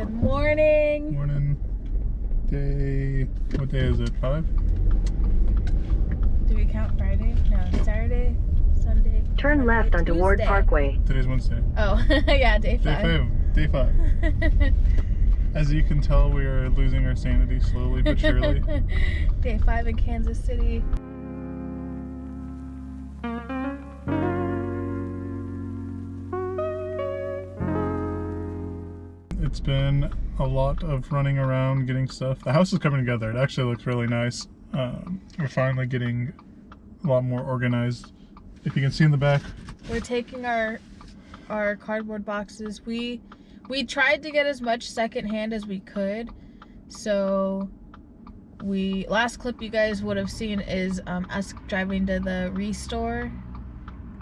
Good morning. Morning. What day is it? 5? Do we count Friday? No, Saturday, Sunday. Turn Monday, left onto Ward Tuesday. Parkway. Today's Wednesday. Oh, yeah, day 5. Day 5. As you can tell, we are losing our sanity slowly but surely. Day 5 in Kansas City. It's been a lot of running around, getting stuff. The house is coming together. It actually looks really nice. We're finally getting a lot more organized. If you can see in the back, We're taking our cardboard boxes. We tried to get as much secondhand as we could. So last clip you guys would have seen is us driving to the Restore,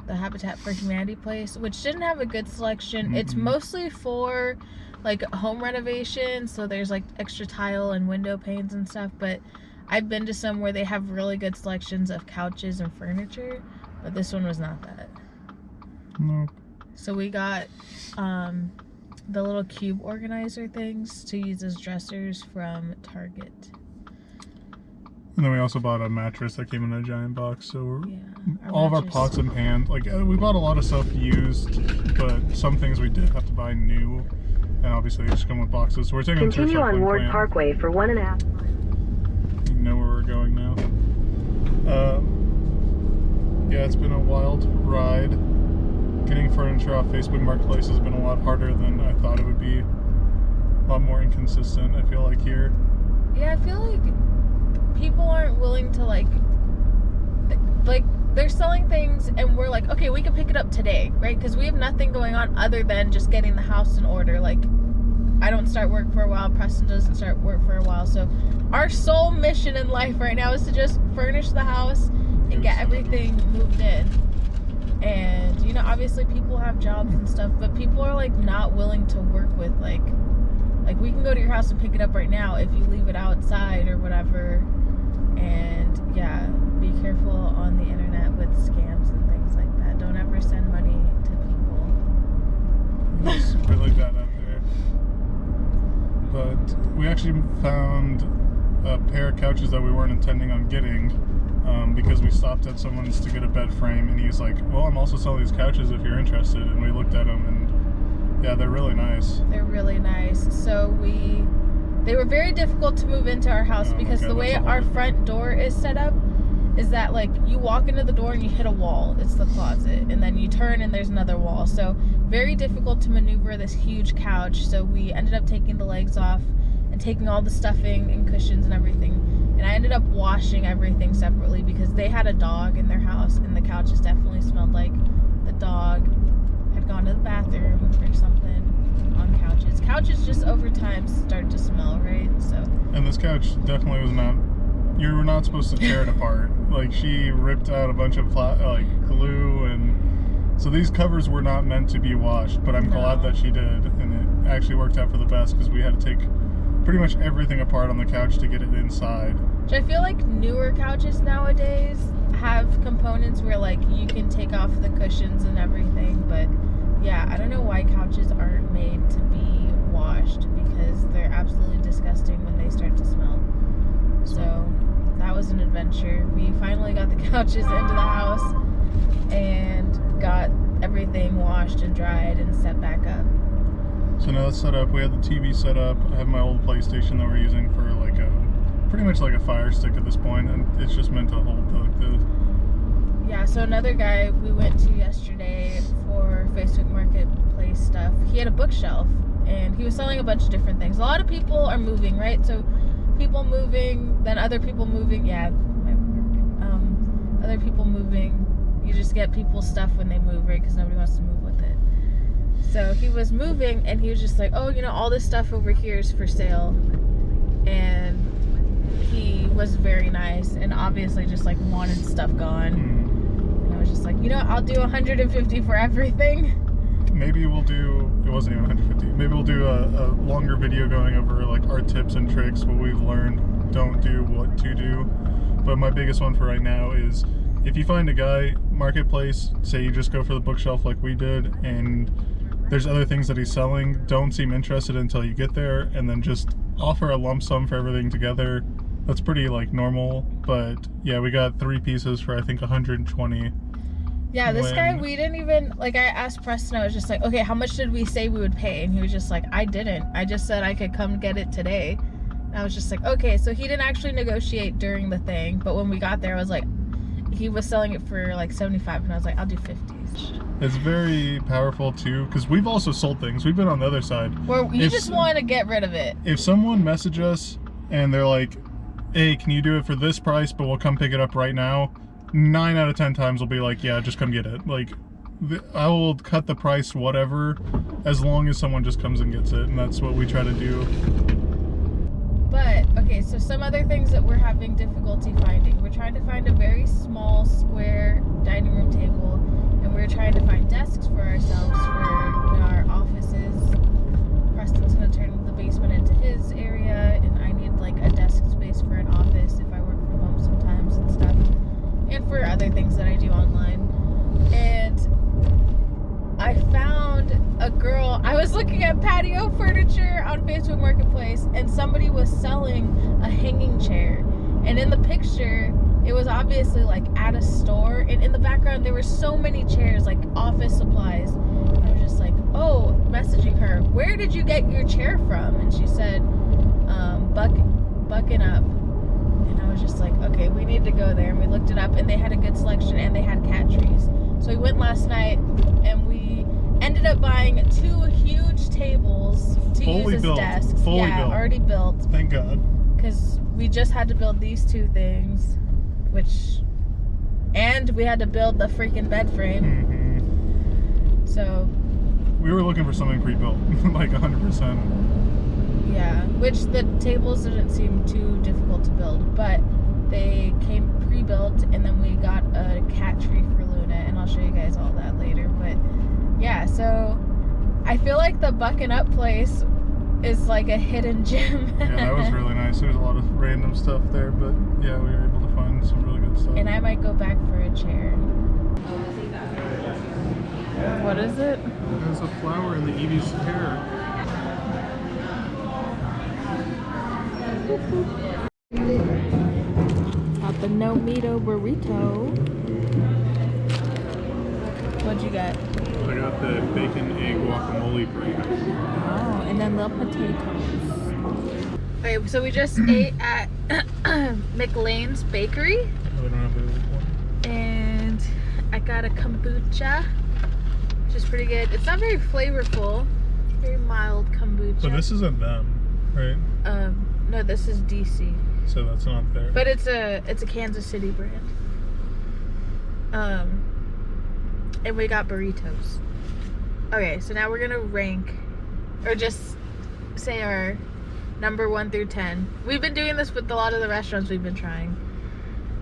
the Habitat for Humanity place, which didn't have a good selection. Mm-mm. It's mostly for like home renovation, so there's like extra tile and window panes and stuff, but I've been to some where they have really good selections of couches and furniture, but this one was not that. no. So we got the little cube organizer things to use as dressers from Target. And then we also bought a mattress that came in a giant box. So Yeah, all of our mattress. pots and pans, like we bought a lot of stuff used, but some things we did have to buy new. And obviously they just come with boxes. So we're taking them to a Continue on recycling Ward plant. Parkway for 1.5 miles. You know where we're going now. Yeah, it's been a wild ride. Getting furniture off Facebook Marketplace has been a lot harder than I thought it would be. A lot more inconsistent, I feel like, here. Yeah, I feel like people aren't willing to like they're selling things and we're like, okay, we can pick it up today, right? Because we have nothing going on other than just getting the house in order. Like, I don't start work for a while, Preston doesn't start work for a while, so our sole mission in life right now is to just furnish the house and get everything moved in. And you know, obviously people have jobs and stuff, but people are like not willing to work with like we can go to your house and pick it up right now if you leave it outside or whatever. And yeah, be careful on the internet with scams and things like that. Don't ever send money to people. It's really bad out there. But we actually found a pair of couches that we weren't intending on getting because we stopped at someone's to get a bed frame, and he's like, well, I'm also selling these couches if you're interested. And we looked at them, and yeah, they're really nice. They're really nice. So they were very difficult to move into our house because okay, the way that's a our whole front door is set up is that like you walk into the door and you hit a wall. It's the closet, and then you turn and there's another wall. So very difficult to maneuver this huge couch. So we ended up taking the legs off and taking all the stuffing and cushions and everything. And I ended up washing everything separately because they had a dog in their house, and the couches definitely smelled like the dog had gone to the bathroom or something on couches. Couches just over time start to smell, right? So. And this couch definitely was not, you were not supposed to tear it apart. Like, she ripped out a bunch of glue, and so these covers were not meant to be washed, but I'm glad that she did, and it actually worked out for the best because we had to take pretty much everything apart on the couch to get it inside. Which I feel like newer couches nowadays have components where like you can take off the cushions and everything, but yeah, I don't know why couches aren't made to be washed because they're absolutely disgusting when they start to smell. So that was an adventure. We finally got the couches into the house and got everything washed and dried and set back up. So now it's set up. We have the TV set up. I have my old PlayStation that we're using for like pretty much like a Fire Stick at this point, and it's just meant to hold the Yeah, so another guy we went to yesterday for Facebook Marketplace stuff, he had a bookshelf and he was selling a bunch of different things. A lot of people are moving, right? So people moving, then other people moving. Yeah, other people moving. You just get people's stuff when they move, right? Because nobody wants to move with it. So he was moving and he was just like, oh, you know, all this stuff over here is for sale. And he was very nice and obviously just like wanted stuff gone. And I was just like, you know, I'll do $150 for everything. Maybe we'll do, it wasn't even 150, maybe we'll do a longer video going over like our tips and tricks, what we've learned, don't do, what to do. But my biggest one for right now is if you find a guy, marketplace, say you just go for the bookshelf like we did, and there's other things that he's selling. Don't seem interested until you get there, and then just offer a lump sum for everything together. That's pretty like normal, but yeah, we got 3 pieces for I think 120. Yeah, this guy, we didn't even, like, I asked Preston, I was just like, okay, how much did we say we would pay? And he was just like, I didn't. I just said I could come get it today. And I was just like, okay, so he didn't actually negotiate during the thing, but when we got there, I was like, he was selling it for like 75, and I was like, I'll do 50. It's very powerful too, because we've also sold things. We've been on the other side. Where you just want to get rid of it. If someone message us and they're like, hey, can you do it for this price, but we'll come pick it up right now? 9 out of 10 times we'll be like, yeah, just come get it. Like, I will cut the price whatever, as long as someone just comes and gets it, and that's what we try to do. But, okay, so some other things that we're having difficulty finding. We're trying to find a very small, square dining room table, and we're trying to find desks for ourselves for our offices. Preston's going to turn the basement into his area, and I need, like, a desk space for an office if I work from home sometimes and stuff. And for other things that I do online. And I found a girl, I was looking at patio furniture on Facebook Marketplace, and somebody was selling a hanging chair. And in the picture, it was obviously like at a store, and in the background there were so many chairs, like office supplies. And I was just like, oh, messaging her, where did you get your chair from? And she said, Bucking Up. And I was just like, okay, we need to go there. And we looked it up, and they had a good selection, and they had cat trees. So we went last night, and we ended up buying 2 huge tables to use as desks. Fully built. Already built. Thank God. Because we just had to build these 2 things, and we had to build the freaking bed frame. Mm-hmm. So we were looking for something pre-built, like 100%. Yeah, which the tables didn't seem too difficult to build, but they came pre-built, and then we got a cat tree for Luna, and I'll show you guys all that later. But yeah, so I feel like the Bucking Up place is like a hidden gem. Yeah, that was really nice. There's a lot of random stuff there, but yeah, we were able to find some really good stuff. And I might go back for a chair. What is it? There's a flower in the Evie's hair. Got the no meato burrito. What'd you get? I got the bacon egg guacamole burrito. Oh, and then the potatoes. Okay, so we just ate at McLain's Bakery. Oh, they don't have the And I got a kombucha, which is pretty good. It's not very flavorful. Very mild kombucha. So this isn't them, right? No, this is DC. So that's not there. But it's a Kansas City brand. And we got burritos. Okay, so now we're gonna rank, or just say our number 1 through 10. We've been doing this with a lot of the restaurants we've been trying.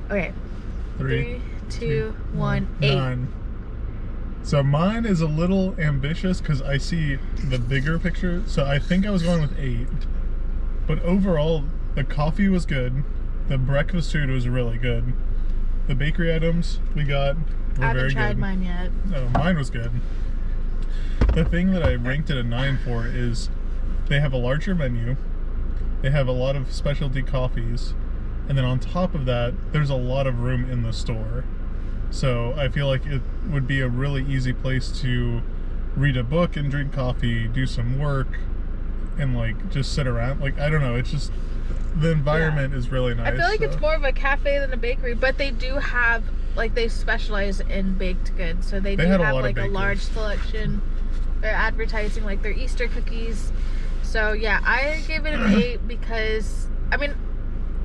Okay. 3, 2, 1, 8. 9. So mine is a little ambitious because I see the bigger picture. So I think I was going with 8. But overall, the coffee was good. The breakfast food was really good. The bakery items we got were very good. I haven't tried mine yet. No, mine was good. The thing that I ranked it a 9 for is they have a larger menu. They have a lot of specialty coffees. And then on top of that, there's a lot of room in the store. So I feel like it would be a really easy place to read a book and drink coffee, do some work, and like just sit around. Like, I don't know, it's just, the environment is really nice. I feel like it's more of a cafe than a bakery, but they do have, like, they specialize in baked goods. So they do have like a large selection. They're advertising like their Easter cookies. So yeah, I gave it an 8 because, I mean,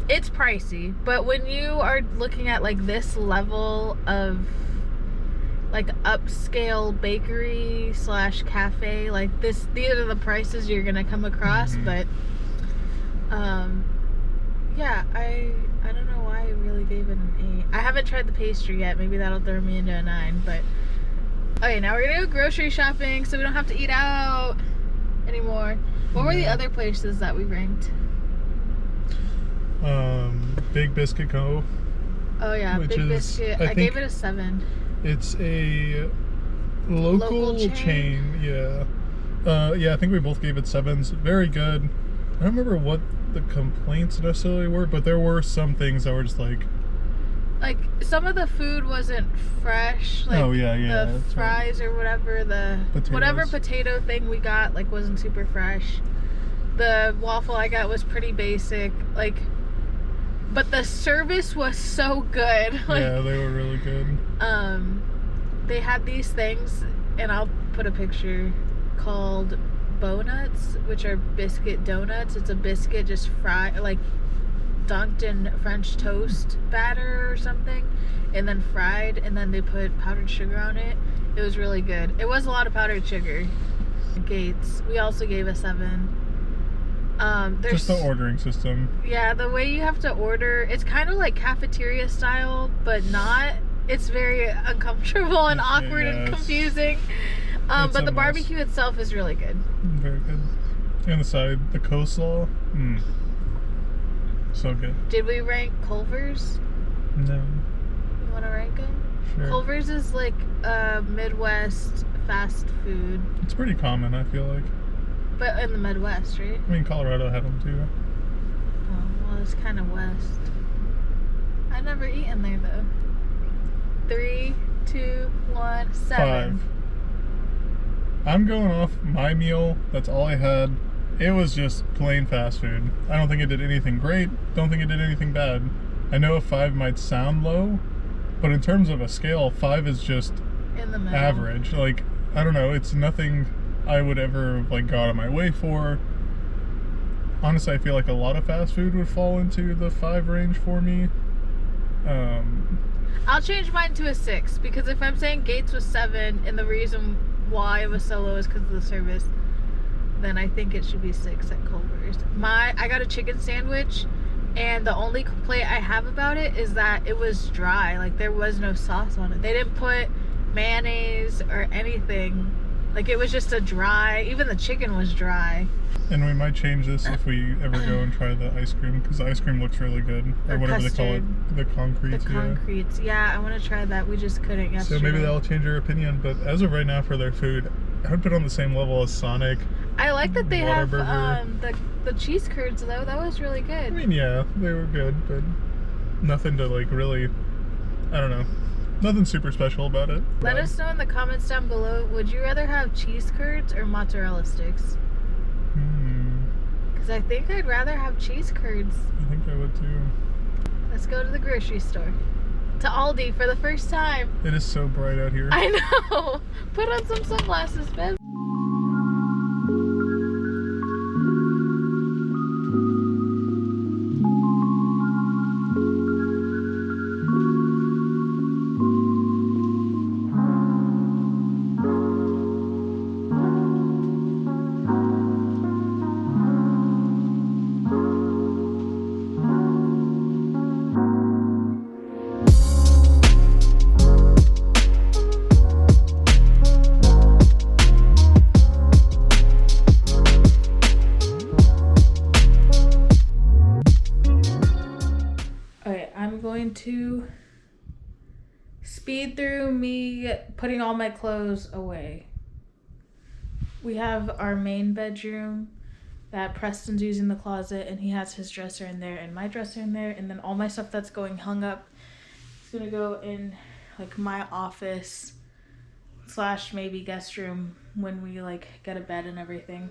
it's pricey, but when you are looking at like this level of like upscale bakery / cafe, like these are the prices you're gonna come across. But yeah, I don't know why I really gave it an 8. I haven't tried the pastry yet. Maybe that'll throw me into a 9. But okay, now we're gonna go grocery shopping so we don't have to eat out anymore. What were the other places that we ranked? Big Biscuit Co. Oh yeah, Big Biscuit. I gave it a 7. It's a local chain, yeah. Yeah, I think we both gave it 7s. Very good. I don't remember what the complaints necessarily were, but there were some things that were just like some of the food wasn't fresh. Like, oh yeah, the fries or whatever, whatever potato thing we got like wasn't super fresh. The waffle I got was pretty basic. Like, but the service was so good. Like, yeah, they were really good. They had these things, and I'll put a picture, called Bonuts, which are biscuit donuts. It's a biscuit just fried, like dunked in French toast batter or something, and then fried, and then they put powdered sugar on it. It was really good. It was a lot of powdered sugar. Gates, we also gave a 7. There's just the ordering system. Yeah, the way you have to order, it's kind of like cafeteria style, but not. It's very uncomfortable and awkward and confusing. But the barbecue itself is really good. Very good. And the side, the coleslaw, so good. Did we rank Culver's? No. You want to rank them? Sure. Culver's is like Midwest fast food. It's pretty common, I feel like. But in the Midwest, right? I mean, Colorado had them too. Oh, well, it's kind of west. I've never eaten there though. 3, 2, 1, 7. 5. I'm going off my meal. That's all I had. It was just plain fast food. I don't think it did anything great. Don't think it did anything bad. I know a 5 might sound low, but in terms of a scale, 5 is just in the middle. Average. Like, I don't know. It's nothing I would ever like go out of my way for. Honestly, I feel like a lot of fast food would fall into the 5 range for me. I'll change mine to a 6, because if I'm saying Gates was 7 and the reason why it was so low is because of the service, then I think it should be 6 at Culver's. I got a chicken sandwich, and the only complaint I have about it is that it was dry. Like, there was no sauce on it. They didn't put mayonnaise or anything. Like, it was just a dry, even the chicken was dry. And we might change this if we ever go and try the ice cream, because the ice cream looks really good. Or whatever custard. They call it. The concretes. The concretes. Yeah, I want to try that. We just couldn't yesterday. So maybe that'll change our opinion. But as of right now, for their food, I would put it on the same level as Sonic. I like that they have the cheese curds, though. That was really good. I mean, yeah, they were good, but nothing to like really, I don't know. Nothing super special about it. Let us know in the comments down below, would you rather have cheese curds or mozzarella sticks? Because I think I'd rather have cheese curds. I think I would too. Let's go to the grocery store. To Aldi for the first time. It is so bright out here. I know. Put on some sunglasses, babe. To speed through me putting all my clothes away. We have our main bedroom that Preston's using the closet, and he has his dresser in there and my dresser in there, and then all my stuff that's going hung up is gonna go in like my office / maybe guest room when we like get a bed and everything.